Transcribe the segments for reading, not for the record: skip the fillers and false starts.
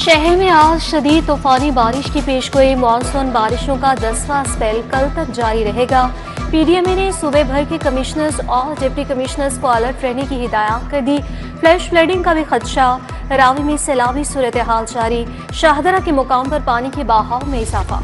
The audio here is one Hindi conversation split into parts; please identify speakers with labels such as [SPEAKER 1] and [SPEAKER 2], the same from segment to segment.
[SPEAKER 1] शहर में आज शदीद तूफानी बारिश की पेशगोई। मानसून बारिशों का 10वां स्पेल कल तक जारी रहेगा। पीडीएमए ने सूबे भर के कमिश्नर्स और डिप्टी कमिश्नर्स को अलर्ट रहने की हिदायत कर दी। फ्लैश फ्लडिंग का भी खदशा। रावी में सैलाबी सूरत हाल जारी। शाहदरा के मुकाम पर पानी के बहाव में इजाफा।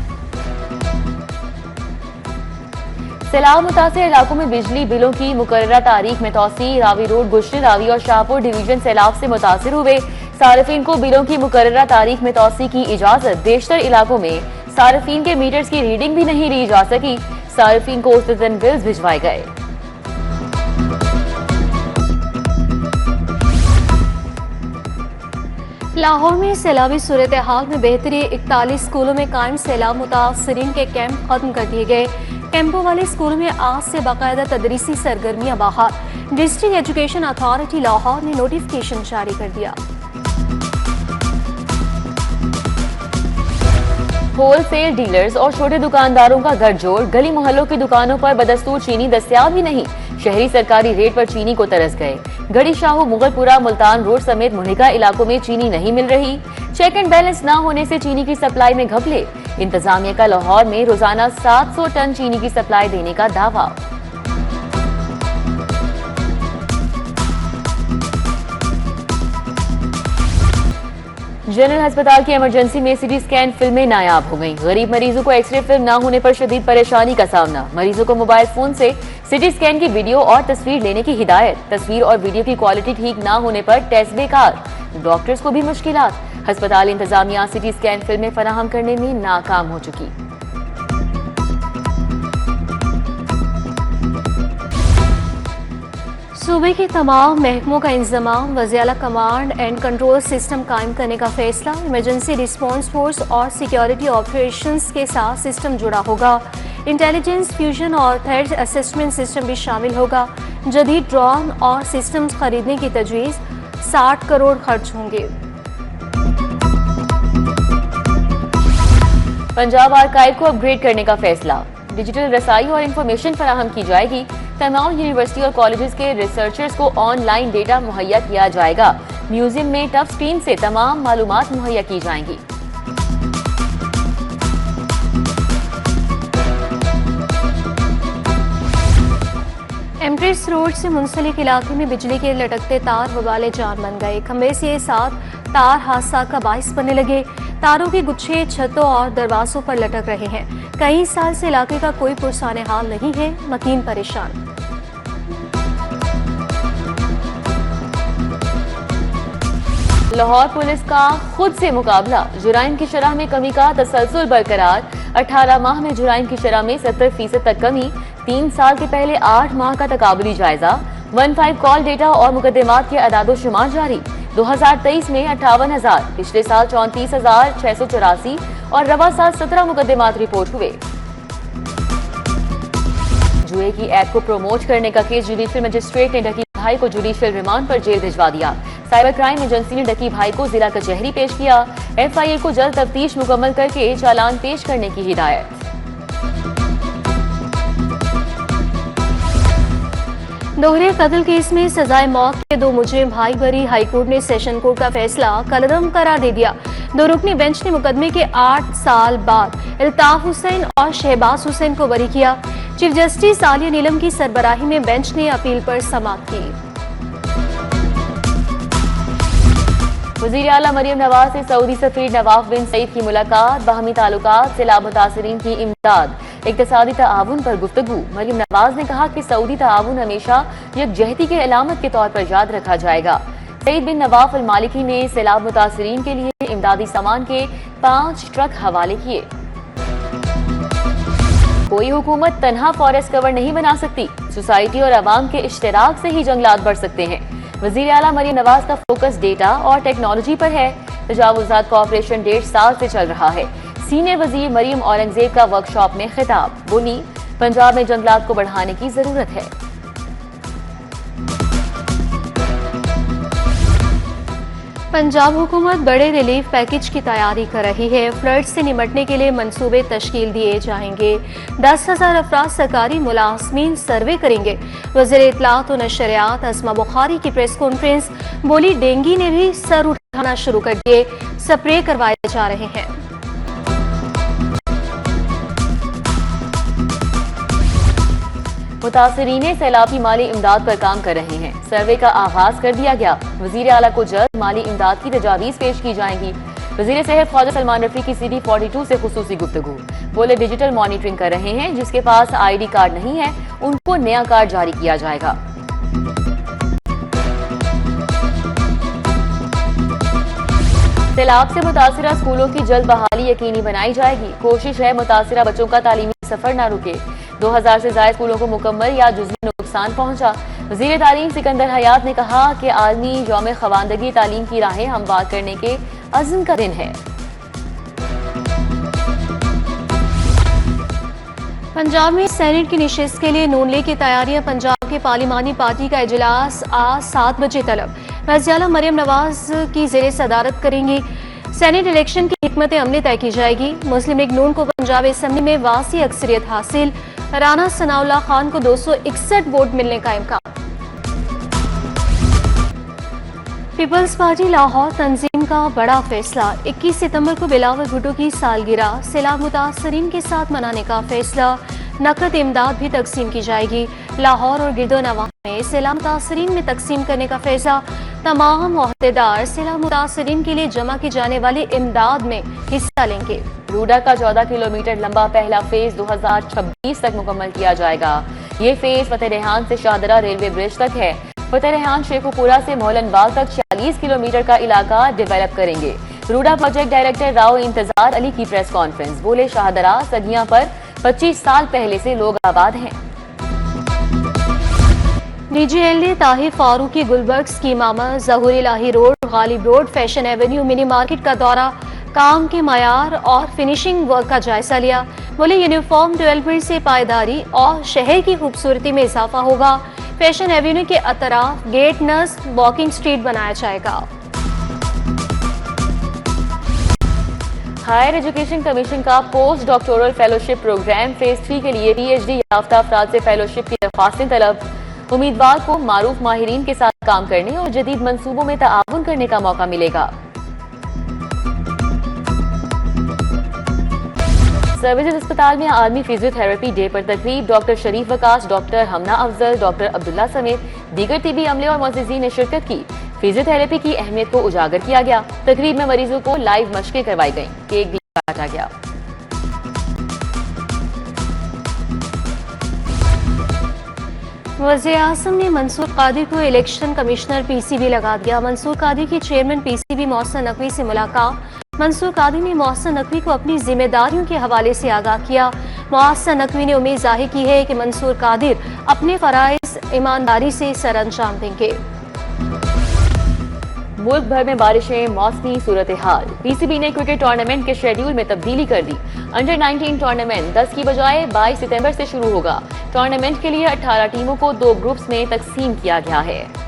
[SPEAKER 2] सैलाब मुतासिर इलाकों में बिजली बिलों की मुकर्ररा तारीख में तौसी। रावी रोड, गुश्ती रावी और शाहपुर डिवीजन सैलाब से मुतासिर हुए। सार्फिन को बिलों की मुकर्ररा तारीख में तौसी की इजाजत। बेशतर इलाकों में सार्फिन के मीटर्स की रीडिंग भी नहीं ली जा सकी। सार्फिन को उस दिन बिल्स भिजवाए गए।
[SPEAKER 1] लाहौर में सैलाबी सूरत हाल में बेहतरी। 41 स्कूलों में कायम सैलाब मुतासरीन के कैंप खत्म कर दिए गए। कैंपों वाले स्कूलों में आज से बाकायदा तदरीसी सरगर्मियां बहाल। डिस्ट्रिक्ट एजुकेशन अथॉरिटी लाहौर ने नोटिफिकेशन जारी कर दिया।
[SPEAKER 2] होलसेल डीलर्स और छोटे दुकानदारों का गठजोड़। गली मोहल्लों की दुकानों पर बदस्तूर चीनी दस्तयाब ही नहीं। शहरी सरकारी रेट पर चीनी को तरस गए। गढ़ी शाहू, मुगलपुरा, मुल्तान रोड समेत मुनिका इलाकों में चीनी नहीं मिल रही। चेक एंड बैलेंस न होने से चीनी की सप्लाई में घपले। इंतजामिया का लाहौर में रोजाना 700 टन चीनी की सप्लाई देने का दावा। जनरल अस्पताल की इमरजेंसी में सिटी स्कैन फिल्में नायाब हो गईं। गरीब मरीजों को एक्सरे फिल्म न होने पर शदीद परेशानी का सामना। मरीजों को मोबाइल फोन से सिटी स्कैन की वीडियो और तस्वीर लेने की हिदायत। तस्वीर और वीडियो की क्वालिटी ठीक न होने पर टेस्ट बेकार। डॉक्टर्स को भी मुश्किलात। अस्पताल इंतजामिया सिटी स्कैन फिल्में फराहम करने में नाकाम हो चुकी।
[SPEAKER 1] सूबे के तमाम महकमों का इंतजाम। वज़ीर-ए-आला कमांड एंड कंट्रोल सिस्टम कायम करने का फैसला। इमरजेंसी रिस्पांस फोर्स और सिक्योरिटी ऑपरेशंस के साथ सिस्टम जुड़ा होगा। इंटेलिजेंस फ्यूजन और थ्रेट असेसमेंट सिस्टम भी शामिल होगा। जदीद ड्रोन और सिस्टम्स खरीदने की तजवीज़। 60 करोड़ खर्च होंगे।
[SPEAKER 2] पंजाब आर्काइव को अपग्रेड करने का फैसला। डिजिटल रसाई और इंफॉर्मेशन फराहम की जाएगी। तमाम यूनिवर्सिटी और कॉलेजेस के रिसर्चर्स को ऑनलाइन डेटा मुहैया किया जाएगा। म्यूजियम में टच स्क्रीन से तमाम मालूमात मुहैया की जाएंगी।
[SPEAKER 1] एम्प्रेस रोड से मुंसलिक इलाके में बिजली के लटकते तार वबाले जान बन गए। खंबे से साथ तार हादसा का बाइस बनने लगे। तारों के गुच्छे छतों और दरवाजों पर लटक रहे हैं। कई साल से इलाके का कोई पुरसाने हाल नहीं है। मकीन परेशान।
[SPEAKER 2] लाहौर पुलिस का खुद से मुकाबला। जुराइम की शरह में कमी का तसलसल बरकरार। 18 माह में जुराइम की शरह में 70% तक कमी। 3 साल के पहले 8 माह का तकाबुली जायजा। 15 कॉल डेटा और मुकदमात के अदादोशुमार जारी। 2023 में 58,000, पिछले साल 34,684 और रवा साल 17 मुकदमात रिपोर्ट हुए। जुए की ऐप को प्रमोट करने का केस जुडिशियल मजिस्ट्रेट ने डकी भाई को जुडिशियल रिमांड पर जेल भिजवा दिया। साइबर क्राइम एजेंसी ने डकी भाई को जिला कचहरी पेश किया। एफआईए को जल्द तफ्तीश मुकम्मल करके चालान पेश करने की हिदायत।
[SPEAKER 1] दोहरे कत्ल केस में सजाए मौत के 2 मुजरिम भाई बरी। हाईकोर्ट ने सेशन कोर्ट का फैसला कलअदम करार दे दिया। 2 रुकनी बेंच ने मुकदमे के 8 साल बाद इल्ताफ हुसैन और शहबाज हुसैन को बरी किया। चीफ जस्टिस आलिया नीलम की सरबराही में बेंच ने अपील पर समाअत की।
[SPEAKER 2] वज़ीर-ए-आला मरियम नवाज से सऊदी सफीर नवाफ बिन सईद की मुलाकात। बाहमी ताल्लुकात, सैलाब मुतासिरीन की इमदाद, इक्तिसादी ताआवुन पर गुफ्तगू। मरियम नवाज ने कहा कि सऊदी ताआवुन हमेशा यकजहती के अलामत के तौर पर याद रखा जाएगा। सईद बिन नवाफ अल मालिकी ने सैलाब मुतासिरीन के लिए इमदादी सामान के 5 ट्रक हवाले किए। कोई हुकूमत तन्हा फॉरेस्ट कवर नहीं बना सकती। सोसाइटी और अवाम के इश्तराक से ही जंगलात बढ़ सकते हैं। वज़ीर-ए-आला मरियम नवाज का फोकस डेटा और टेक्नोलॉजी पर है। तजावुज़ात कॉपरेशन 1.5 साल से चल रहा है। सीनियर वजीर मरियम औरंगजेब का वर्कशॉप में खिताब। बोली, पंजाब में जंगलात को बढ़ाने की जरूरत है।
[SPEAKER 1] पंजाब हुकूमत बड़े रिलीफ पैकेज की तैयारी कर रही है। फ्लड से निपटने के लिए मंसूबे तश्कील दिए जाएंगे। 10,000 अफराद सरकारी मुलाजमीन सर्वे करेंगे। वज़ीर इत्तलात और नशरियात अस्मा बुखारी की प्रेस कॉन्फ्रेंस, बोली डेंगू ने भी सर उठाना शुरू कर दिए, स्प्रे करवाए जा रहे हैं।
[SPEAKER 2] मुतासिरीन सैलाब की माली इमदाद पर काम कर रहे हैं। सर्वे का आगाज कर दिया गया। वजीर आला को जल्द माली इमदाद की तजावीज़ पेश की जाएंगी। वजीर सेहत ख्वाजा सलमान रफी की CD 42 से खुसूसी गुफ्तगू, बोले डिजिटल मॉनिटरिंग कर रहे हैं। जिसके पास ID कार्ड नहीं है उनको नया कार्ड जारी किया जाएगा। सैलाब से मुतासिरा स्कूलों की जल्द बहाली यकीनी बनाई जाएगी। कोशिश है मुतासिरा बच्चों का तालीमी सफर न रुके। 2000 से ज्यादा स्कूलों को मुकम्मल या जुज़वी नुकसान पहुंचा। वज़ीर तालीम सिकंदर हयात ने कहा कि आलमी यौम ख़वानदगी तालीम की राहें हमवार करने के अज़्म का दिन है।
[SPEAKER 1] पंजाब में सेनेट की निशिस्त के लिए नून लीग की तैयारियां। पंजाब के पार्लिमानी पार्टी का इजलास आज 7 बजे तलब। वज़ीर मरियम नवाज की ज़ेरे सदारत करेंगी। सेनेट इलेक्शन की हिकमत अमली तय की जाएगी। मुस्लिम लीग नून को पंजाब असम्बली में वासी अक्सरियत हासिल। राना सनाउल्लाह खान को 261 वोट मिलने का इम्कान। पीपल्स पार्टी लाहौर तंजीम का बड़ा फैसला। 21 सितंबर को बिलावल भुट्टो की सालगिरह सैलाब मुतासरीन के साथ मनाने का फैसला। नकद इमदाद भी तकसीम की जाएगी। लाहौर और गिरदो नवाह में सैलाब मुतासरीन में तकसीम करने का फैसला। तमाम ओहदेदार सैलाब मुतासरीन के लिए जमा की जाने वाली इमदाद में हिस्सा लेंगे।
[SPEAKER 2] रूडा का 14 किलोमीटर लंबा पहला फेज 2026 तक मुकम्मल किया जाएगा। ये फेज फतेह रेहान से शाहदरा रेलवे ब्रिज तक है। फतेह रेहान शेखुपुरा से मोहलनबाग तक 46 किलोमीटर का इलाका डेवलप करेंगे। रूडा प्रोजेक्ट डायरेक्टर राव इंतजार अली की प्रेस कॉन्फ्रेंस, बोले शाहदरा सगियां पर 25 साल पहले से लोग आबाद हैं।
[SPEAKER 1] DGLD ताहिर फारूकी गुलबर्ग स्कीम आमद। Zahoor Elahi road, Ghalib road, fashion avenue, mini market का दौरा, काम के मयार और फिनिशिंग वर्क का जायजा लिया। बोले यूनिफॉर्म डेवलपमेंट से पायदारी और शहर की खूबसूरती में इजाफा होगा। फैशन एवेन्यू के अतराफ गेट नस वॉकिंग स्ट्रीट बनाया जाएगा।
[SPEAKER 2] हायर एजुकेशन कमीशन का post doctoral fellowship program phase 3 के लिए PhD याफ्ता अफराद से फेलोशिप की दरख्वास्तें तलब। उम्मीदवार को मारूफ माहिरीन के साथ काम करने और जदीद मंसूबों में ताआवुन करने का मौका मिलेगा। सर्विसेज अस्पताल में आर्मी फिजियोथेरेपी डे पर तकरीब। डॉक्टर शरीफ वकास, डॉक्टर हमना अफजल, डॉक्टर अब्दुल्ला समेत दीगर तिबी अमले और मुअज़्ज़िज़ीन ने शिरकत की। फिजियोथेरेपी की अहमियत को उजागर किया गया। तकरीब में मरीजों को लाइव मशकें करवाई गईं। केक भी काटा गया।
[SPEAKER 1] वज़ीर-ए-आज़म ने मंसूर कादिर को इलेक्शन कमिश्नर PCB लगा दिया। मंसूर कादिर की चेयरमैन PCB मोहसिन नकवी से मुलाकात। मंसूर कादिर ने मोहसिन नकवी को अपनी जिम्मेदारियों के हवाले से आगाह किया। मोहसिन नकवी ने उम्मीद जाहिर की है कि मंसूर कादिर अपने फराइज ईमानदारी से सर अंजाम देंगे।
[SPEAKER 2] मुल्क भर में बारिशें, मौसमी सूरत हाल। PCB ने क्रिकेट टूर्नामेंट के शेड्यूल में तब्दीली कर दी। अंडर 19 टूर्नामेंट 10 की बजाय 22 सितंबर से शुरू होगा। टूर्नामेंट के लिए 18 टीमों को 2 ग्रुप्स में तकसीम किया गया है।